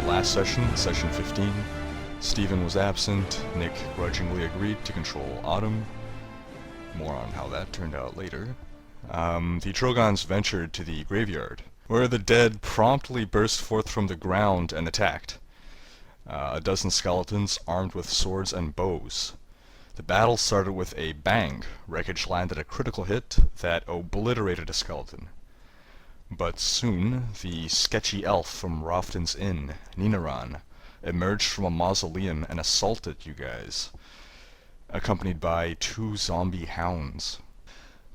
last session, session 15, Stephen was absent, Nick grudgingly agreed to control Autumn. More on how that turned out later. The Drogans ventured to the graveyard, where the dead promptly burst forth from the ground and attacked. A dozen skeletons armed with swords and bows. The battle started with a bang. Wreckage landed a critical hit that obliterated a skeleton. But soon, the sketchy elf from Rofton's Inn, Ninaran, emerged from a mausoleum and assaulted you guys, accompanied by 2 zombie hounds.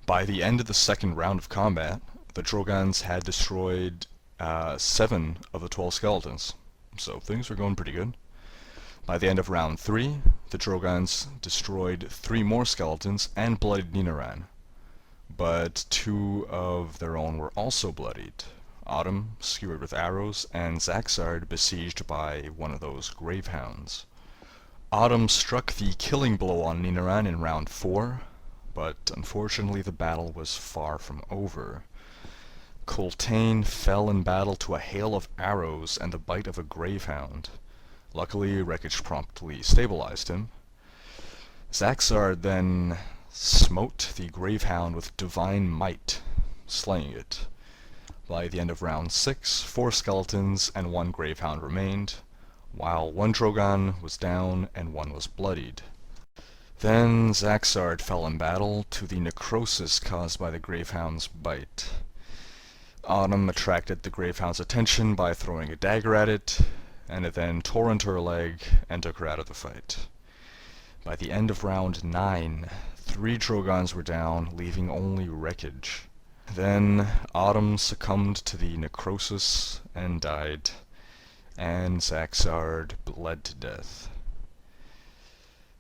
By the end of the second round of combat, the Drogans had destroyed 7 of the 12 skeletons, so things were going pretty good. By the end of round 3, the Drogans destroyed 3 more skeletons and bloodied Ninaran. But 2 of their own were also bloodied. Autumn, skewered with arrows, and Zaxzarrd besieged by one of those gravehounds. Autumn struck the killing blow on Ninaran in round 4, but unfortunately the battle was far from over. Coltaine fell in battle to a hail of arrows and the bite of a gravehound. Luckily, Wreckage promptly stabilized him. Zaxzarrd then smote the gravehound with divine might, slaying it. By the end of round 6, 4 skeletons and 1 gravehound remained, while 1 Drogan was down and 1 was bloodied. Then Zaxzarrd fell in battle to the necrosis caused by the gravehound's bite. Autumn attracted the gravehound's attention by throwing a dagger at it, and it then tore into her leg and took her out of the fight. By the end of round 9, 3 Drogans were down, leaving only Wreckage. Then Autumn succumbed to the necrosis and died, and Zaxzarrd bled to death.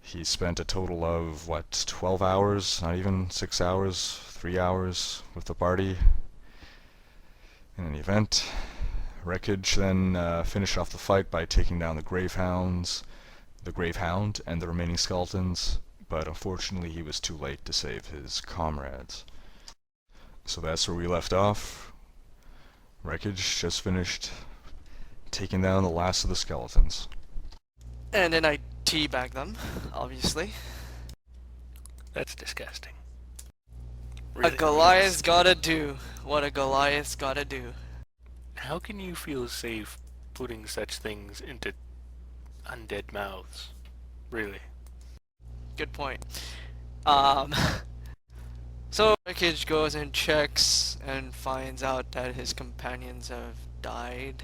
He spent a total of, 12 hours, not even 6 hours, 3 hours with the party. In any event, Wreckage then finished off the fight by taking down the Gravehound and the remaining skeletons, but unfortunately he was too late to save his comrades. So that's where we left off. Wreckage just finished taking down the last of the skeletons. And then I teabag them, obviously. That's disgusting. A Goliath's gotta do what a Goliath's gotta do. How can you feel safe putting such things into undead mouths? Really? Good point. So Wreckage goes and checks and finds out that his companions have died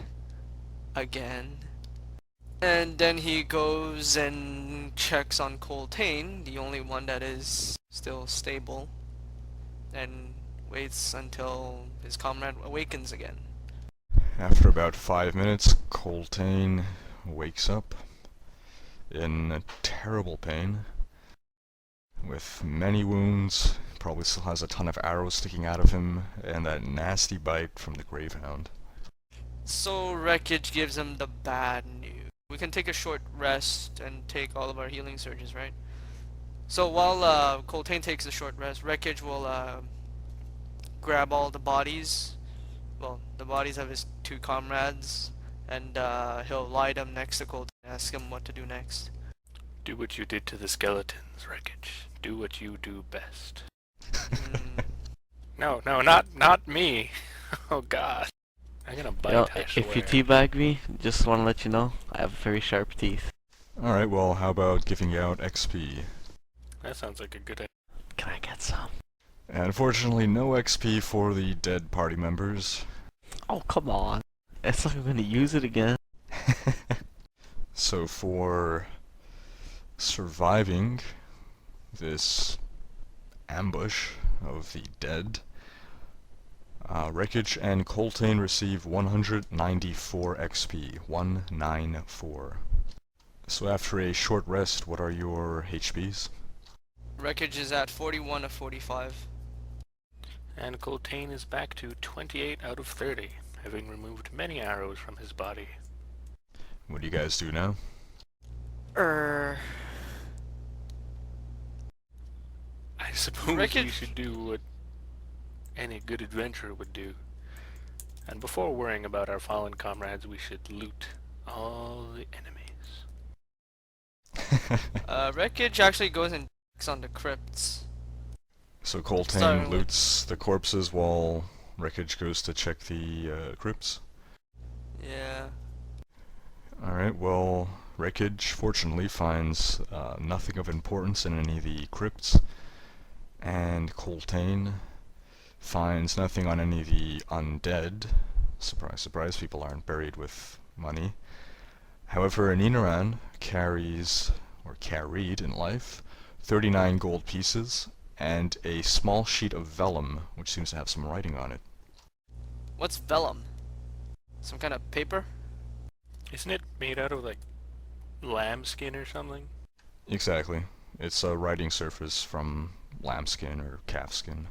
again. And then he goes and checks on Coltaine, the only one that is still stable, and waits until his comrade awakens again. After about 5 minutes, Coltaine wakes up in terrible pain, with many wounds. Probably still has a ton of arrows sticking out of him, and that nasty bite from the Gravehound. So Wreckage gives him the bad news. We can take a short rest and take all of our healing surges, right? So while Coltaine takes a short rest, Wreckage will grab all the bodies, well, the bodies of his 2 comrades, and he'll lie them next to Coltaine and ask him what to do next. Do what you did to the skeletons, Wreckage. Do what you do best. No, not me. Oh God. I'm gonna bite. You know, if you teabag me, just want to let you know, I have very sharp teeth. Alright, well, how about giving out XP? That sounds like a good idea. Can I get some? And unfortunately, no XP for the dead party members. Oh, come on. It's like I'm gonna use it again. So for surviving this ambush of the dead, Wreckage and Coltaine receive 194 XP. 194. So after a short rest, what are your HPs? Wreckage is at 41 of 45. And Coltaine is back to 28 out of 30, having removed many arrows from his body. What do you guys do now? I suppose Wreckage. we should do what any good adventurer would do. And before worrying about our fallen comrades, we should loot All the enemies. Wreckage actually goes and checks on the crypts. So Coltaine Starting with- loots the corpses while Wreckage goes to check the crypts. Yeah. Alright, well, Wreckage fortunately finds nothing of importance in any of the crypts, and Coltaine finds nothing on any of the undead. Surprise, surprise, people aren't buried with money. However, Ninaran carries, or carried in life, 39 gold pieces and a small sheet of vellum, which seems to have some writing on it. What's vellum? Some kind of paper? Isn't it made out of like lambskin or something? Exactly. It's a writing surface from lambskin or calfskin.